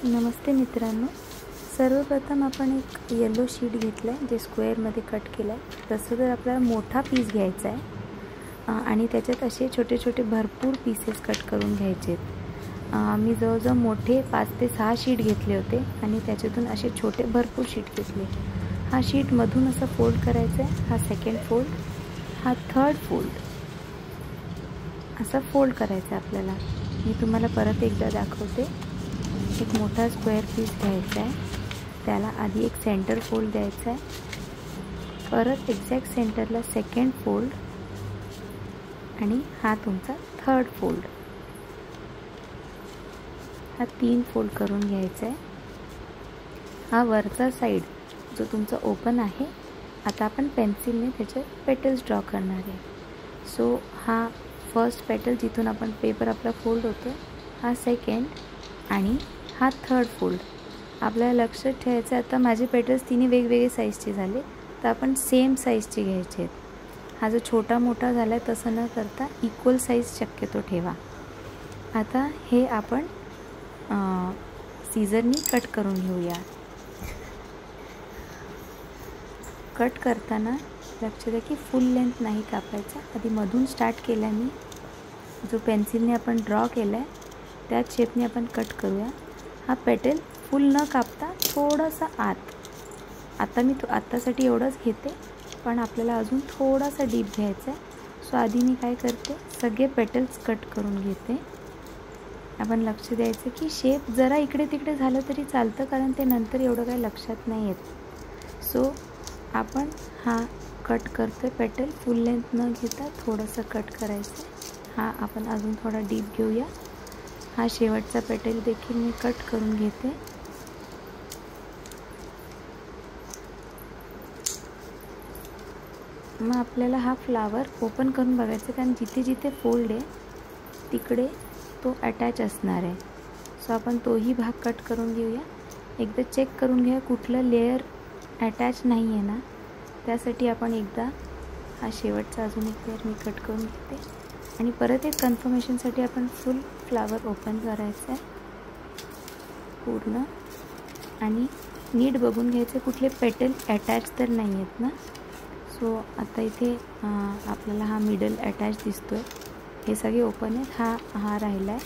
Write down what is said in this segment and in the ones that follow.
नमस्ते मित्रांनो, सर्वप्रथम आपण एक येलो शीट घेतला आहे जे स्क्वेअरमध्ये कट केला आहे। तसं जर आपल्याला मोठा पीस घ्यायचा आहे आणि त्याच्यात असे छोटे छोटे भरपूर पीसेस कट करून घ्यायचे आहेत। मी जवळजवळ मोठे 5 ते 6 शीट घेतले होते आणि त्याच्यातून असे छोटे भरपूर शीट घेतले। हा शीट मधून असं फोल्ड करायचा आहे, हा सेकंड फोल्ड, हा थर्ड फोल्ड, असा फोल्ड करायचा आपल्याला। मी तुम्हाला परत एकदा दाखवते। एक मोठा स्क्वेअर पीस घ्यायचा आहे, त्याला आधी एक सेंटर फोल्ड द्यायचा आहे, परत एक्झॅक्ट सेंटरला सेकंड फोल्ड आणि हा तुमचा थर्ड फोल्ड। हा 3 फोल्ड करून घ्यायचा आहे। हा वरचा साइड जो तुमचा ओपन आहे, आता आपण पेन्सिलने त्याचे पेटल्स ड्रॉ करणार आहे। सो हा फर्स्ट पेटल जिथून आपण पेपर आपला फोल्ड होतो, हा सेकंड आणि हा थर्ड फोल्ड। आपल्याला लक्षात ठेवायचं आता माझे पेटल्स तिन्ही वेगवेगळे साईजचे झाले, तर आपण सेम साईजचे घ्यायचे आहेत। हा जो छोटा मोठा झाला आहे तसं न करता इक्वल साईज शक्यतो ठेवा। आता हे आपण सीझरनी कट करून घेऊया। कट करताना लक्ष द्या की फुल लेंथ नाही कापायचा, आधी मधून स्टार्ट केला मी, जो पेन्सिलने आपण ड्रॉ केला आहे त्याच शेपने आपण कट करूया। हा पेटल फुल न कापता थोडासा आत, आता मी आत्तासाठी एवढंच घेते, पण आपल्याला अजून थोडासा डीप घ्यायचा आहे। सो आधी मी काय करते, सगळे पेटल्स कट करून घेते। आपण लक्ष द्यायचं की शेप जरा इकडे तिकडे झालं तरी चालतं, कारण ते नंतर एवढं काही लक्षात नाही येत। सो आपण हा कट करते पेटल फुल लेंथ न घेता थोडंसं कट करायचं। हा आपण अजून थोडा डीप घेऊया। हा शेवटचा पेटल देखील मी कट करून घेते। मग आपल्याला हा फ्लावर ओपन करून बघायचा, कारण जिथे जिथे फोल्ड आहे तिकडे तो अटॅच असणार आहे। सो आपण तोही भाग कट करून घेऊया। एकदा चेक करून घ्या कुठलं लेयर अटॅच नाही आहे ना, त्यासाठी आपण एकदा हा शेवटचा अजून एक लेयर मी कट करून घेते आणि परत एक कन्फर्मेशनसाठी आपण फुल फ्लावर ओपन करायचं आहे पूर्ण, आणि नीट बघून घ्यायचं कुठले पेटल अटॅच तर नाही आहेत ना। सो आता इथे आपल्याला हा मिडल अटॅच दिसतोय, हे सगळे ओपन आहेत, हा राहिला आहे।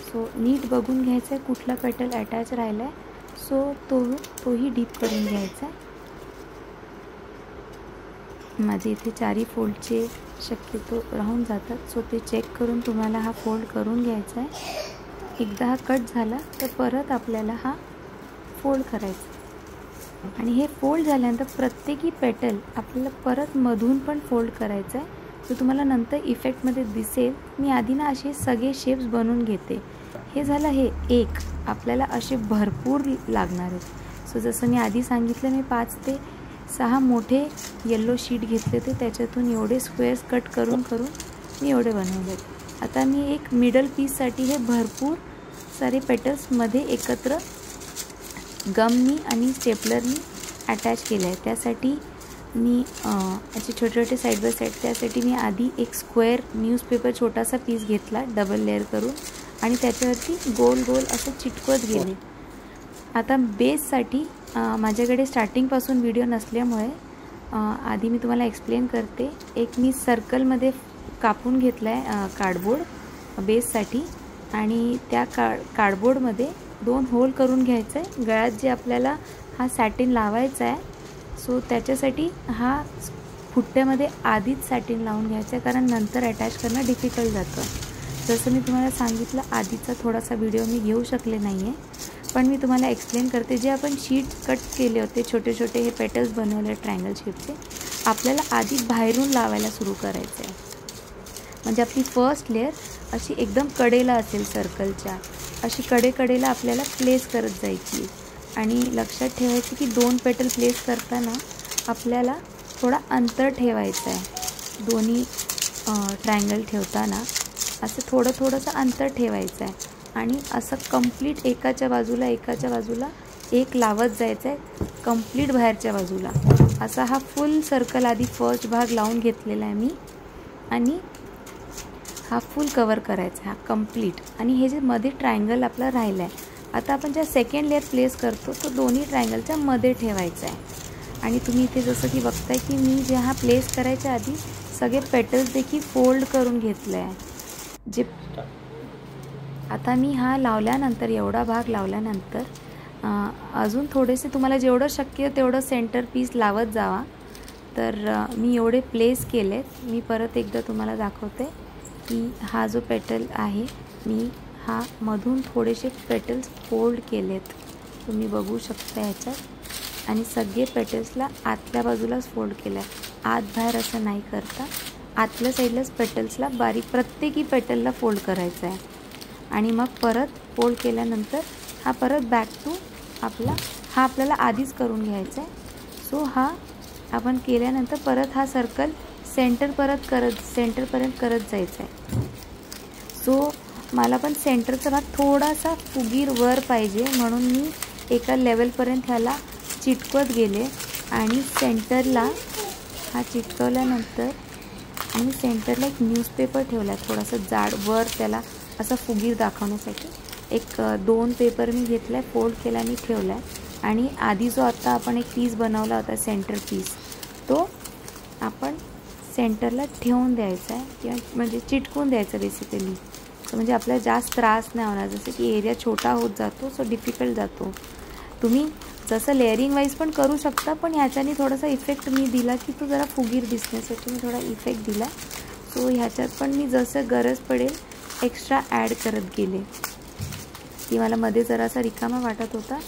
सो नीट बघून घ्यायचं आहे कुठला पेटल अटॅच राहिला आहे, सो तोही डीप करून घ्यायचा आहे। माझे इथे 4 फोल्डचे शक्यतो राहून जातात, सो ते चेक करून तुम्हाला हा फोल्ड करून घ्यायचा आहे। एकदा हा कट झाला तर परत आपल्याला हा फोल्ड करायचा आणि हे फोल्ड झाल्यानंतर प्रत्येकी पेटल आपल्याला परत मधून पण फोल्ड करायचा आहे, जो तुम्हाला नंतर इफेक्टमध्ये दिसेल। मी आधी ना असे सगळे शेप्स बनवून घेते। हे झालं, हे एक आपल्याला असे भरपूर लागणार आहेत। सो जसं मी आधी सांगितलं, मी 5 ते 6 मोठे येलो शीट घेतले होते, त्याच्यातून एवढे स्क्वेअर्स कट करून मी एवढे बनवले। आता मी एक मिडल पीससाठी हे भरपूर सारे पेटल्स मध्ये एकत्र गमनी आणि स्टेपलरनी अटॅच केले आहे। त्यासाठी मी असे छोटे छोटे साईड बाय साईड, त्यासाठी मी आधी एक स्क्वेअर न्यूजपेपर छोटासा पीस घेतला डबल लेअर करून आणि त्याच्यावरती गोल गोल असं चिटकवत गेले। आता बेससाठी माझ्याकडे स्टार्टिंगपासून व्हिडिओ नसल्यामुळे आधी मी तुम्हाला एक्सप्लेन करते। एक मी सर्कलमध्ये कापून घेतला आहे कार्डबोर्ड बेससाठी, आणि त्या कार्डबोर्डमध्ये 2 होल करून घ्यायचं आहे गळ्यात, जे आपल्याला हा सॅटिन लावायचा आहे। सो त्याच्यासाठी हा फुट्ट्यामध्ये आधीच सॅटिन लावून घ्यायचं आहे, कारण नंतर अटॅच करणं डिफिकल्ट जातं। जसं मी तुम्हाला सांगितलं, आधीचा थोडासा व्हिडिओ मी घेऊ शकले नाही आहे, पण मी तुम्हाला एक्सप्लेन करते। जे आपण शीट कट केले होते छोटे छोटे हे पेटल्स बनवले ट्रायंगल शेपचे, आपल्याला आधी बाहेरून लावायला सुरू करायचं आहे, म्हणजे आपली फर्स्ट लेअर अशी एकदम कडेला असेल सर्कलच्या, अशी कडेला आपल्याला प्लेस करत जायची। आणि लक्षात ठेवायचं की 2 पेटल प्लेस करताना आपल्याला थोडा अंतर ठेवायचं आहे। दोन्ही ट्रायंगल ठेवताना असं थोडंसं अंतर ठेवायचं आहे आणि असं कंप्लीट एकाच्या बाजूला एक लावत जायचं आहे, कंप्लीट बाहेरच्या बाजूला। असा हा फुल सर्कल आधी फर्स्ट भाग लावून घेतलेला आहे मी, आणि हा फुल कवर करायचा हा कंप्लीट। आणि हे जे मध्ये ट्रायंगल आपला राहिला आहे आता आपण ज्या सेकंड लेअर प्लेस करतो तो दोन्ही ट्रायंगलच्या मध्ये ठेवायचा आहे. आणि तुम्ही इथे जसं की बघताय की मी जे हा प्लेस करायच्या आधी सगळे पेटल्स देखील फोल्ड करून घेतले आहे. जे आता मी हा लावल्यानंतर, एवढा भाग लावल्यानंतर अजून थोडेसे तुम्हाला जेवढं शक्य तेवढं सेंटर पीस लावत जावा. तर मी एवढे प्लेस केलेत. मी परत एकदा तुम्हाला दाखवते की हा जो पेटल आहे मी हा मधून थोडेसे पेटल्स फोल्ड केलेत, तुम्ही बघू शकता ह्याच्यात. आणि सगळे पेटल्सला आतल्या बाजूलाच फोल्ड केलं आहे, आत बाहेर असं नाही करता. आतल्या साईडलाच पेटल्सला बारीक प्रत्येकी पेटलला फोल्ड करायचं आहे. आणि मग परत फोल्ड केल्यानंतर हा परत बॅक टू हा आपल्याला आधीच करून घ्यायचा आहे. सो हा आपण केल्यानंतर परत हा सर्कल सेंटरपर्यंत करत जायचं आहे. सो मला पण सेंटरचा भाग थोडासा फुगीर वर पाहिजे, म्हणून मी एका लेवलपर्यंत ह्याला चिटकवत गेले. आणि सेंटरला हा चिटकवल्यानंतर आणि सेंटरला एक न्यूजपेपर ठेवला आहे थोडासा जाड वर, त्याला असा फुगीर दाखवण्यासाठी. एक 2 पेपर मी घेतला आहे, फोल्ड केला आणि ठेवला आहे. आणि आधी जो आता आपण एक पीस बनवला होता सेंटर पीस, तो आपण सेंटरला ठेवून द्यायचा आहे किंवा म्हणजे चिटकवून द्यायचं बेसिकली. सो म्हणजे आपल्याला जास्त त्रास नाही होणार. जसं की एरिया छोटा होत जातो सो डिफिकल्ट जातो. तुम्ही जसं लेअरिंग वाईज पण करू शकता, पण ह्याच्याने थोडासा इफेक्ट मी दिला की तो जरा फुगीर दिसण्यासाठी मी थोडा इफेक्ट दिला. सो ह्याच्यात पण मी जसं गरज पडेल एक्स्ट्रा ॲड करत गेले की मला मध्ये जरासा रिकामा वाटत होता.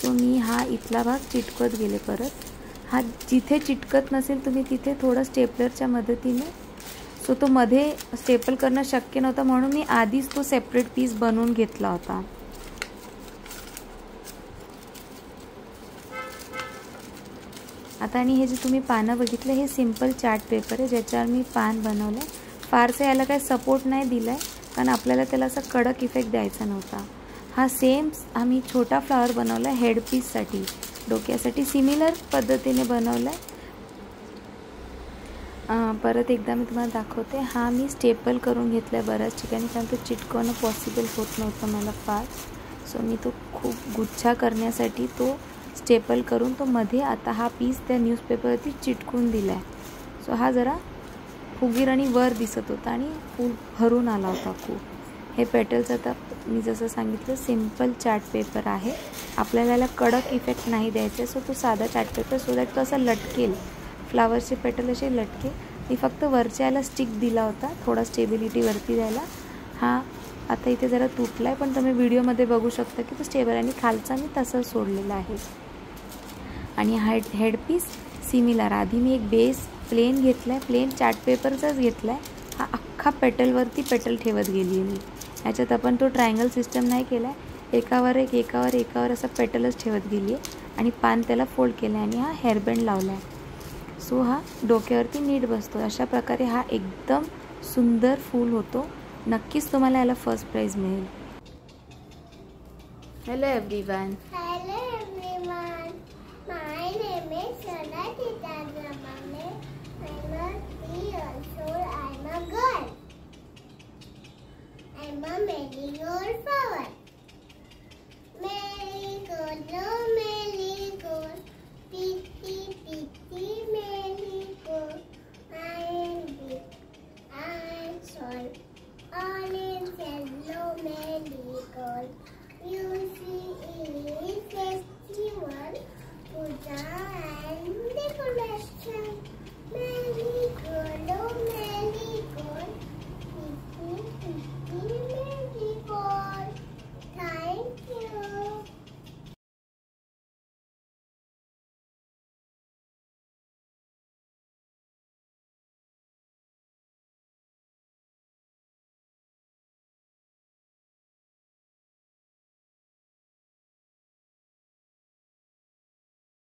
सो मी हा इथला भाग चिटकवत गेले. परत हा जिथे चिटकत नसेल तुम्ही तिथे थोडं स्टेपलरच्या मदतीने, सो तो मध्ये स्टेपल करणं शक्य नव्हतं म्हणून मी आधीच तो सेपरेट पीस बनवून घेतला होता. आता आणि हे जे तुम्ही पानं बघितलं हे सिम्पल चार्ट पेपर आहे ज्याच्यावर मी पान बनवलं. फारसं याला काही सपोर्ट नाही दिला आहे कारण आपल्याला त्याला असा कडक इफेक्ट द्यायचा नव्हता. हा सेम आम्ही छोटा फ्लावर बनवला आहे हेडपीससाठी, डोक्यासाठी सिमिलर पद्धतीने बनवला आहे. परत एकदा मी तुम्हाला दाखवते. हा मी स्टेपल करून घेतला आहे बऱ्याच ठिकाणी कारण तो चिटकवणं पॉसिबल होत नव्हतं मला फार. सो मी तो खूप गुच्छा करण्यासाठी तो स्टेपल करून तो मध्ये आता हा पीस त्या न्यूजपेपरवरती चिटकून दिला आहे. सो हा जरा फुगीर आणि वर दिसत होता आणि फुल भरून आला होता खूप. हे पेटल्स आता मी जसं सांगितलं सिम्पल चार्ट पेपर आहे. आपल्याला याला कडक इफेक्ट नाही द्यायचा. सो तो साधा चार्ट पेपर सो दॅट तो असा लटकेल, फ्लावरचे पेटल असे लटकेल. मी फक्त वरच्या याला स्टिक दिला होता थोडा स्टेबिलिटी वरती द्यायला. हा आता इथे जरा तुटला आहे पण तुम्ही व्हिडिओमध्ये बघू शकता की तो स्टेबल आणि खालचा मी तसं सोडलेला आहे. आणि हा हेडपीस सिमिलर, आधी मी एक बेस प्लेन घेतला आहे, प्लेन चार्ट पेपरचाच घेतला आहे. हा अख्खा पेटलवरती पेटल ठेवत गेली मी. ह्याच्यात आपण तो ट्रायंगल सिस्टम नाही केला आहे, एकावर एकावर असं पेटलच ठेवत गेली आहे. आणि पान त्याला फोल्ड केलं आहे आणि हा हेअरबँड लावला आहे. सो हा डोक्यावरती नीट बसतो. अशा प्रकारे हा एकदम सुंदर फूल होतो. नक्कीच तुम्हाला याला फर्स्ट प्राइज मिळेल. Hello everyone. Hello everyone. My name is Sonatita Ramane. I'm a 3 years old. I'm a girl. I'm a marigold flower.